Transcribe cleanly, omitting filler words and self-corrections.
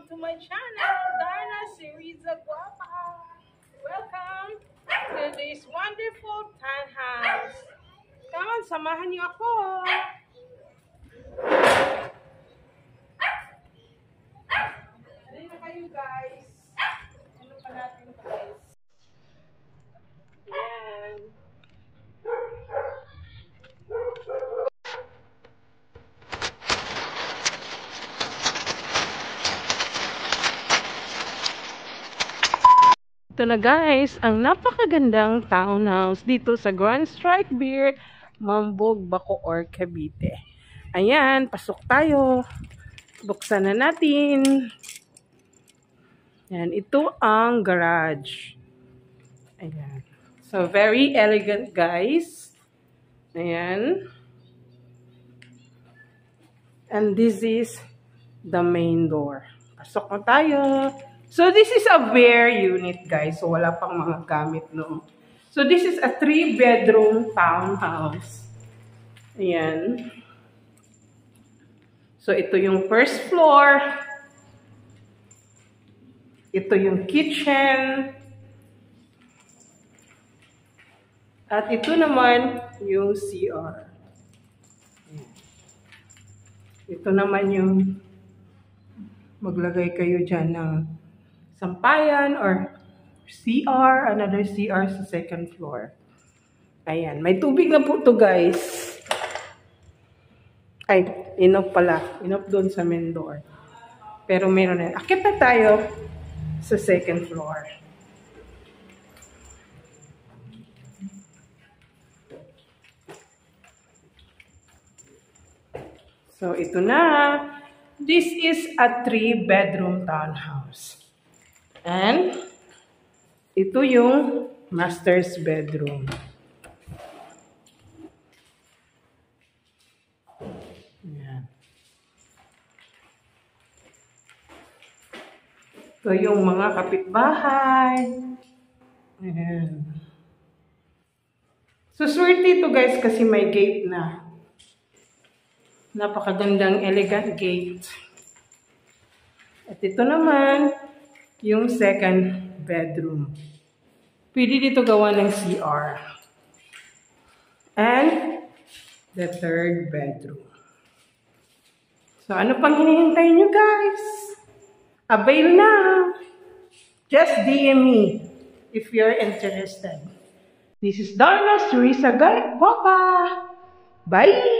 to my channel, Darna Seriza Guapa. Welcome to this wonderful townhouse. Come on, samahan niyo ako. Dali na kayo guys. Ano pa natin guys? Yan. Ito na guys, ang napakagandang townhouse dito sa Grand Strike Beer, Mambog, Bacoor, Cavite. Ayan, pasok tayo. Buksan na natin. Ayan, ito ang garage. Ayan. So, very elegant guys. Ayan. And this is the main door. Pasok na tayo. So, this is a bare unit, guys. So, wala pang mga gamit, no? So, this is a 3-bedroom townhouse. Ayan. So, ito yung first floor. Ito yung kitchen. At ito naman yung CR. Ayan. Ito naman yung maglagay kayo dyan ng sampayan or CR, another CR sa second floor. Ayan, may tubig na po to guys. Ay, inop pala. Inop doon sa main door. Pero meron na. Akit na tayo sa second floor. So, ito na. This is a 3-bedroom townhouse. And, ito yung master's bedroom. Ayan. Ito yung mga kapitbahay. Ayan. So, swerte ito guys kasi may gate na. Napakagandang elegant gate. At ito naman, yung second bedroom. Pwede dito gawa ng CR. And the third bedroom. So, ano pang hinihintay nyo guys? Avail na! Just DM me if you're interested. This is Darna Seriza Guapa. Bye!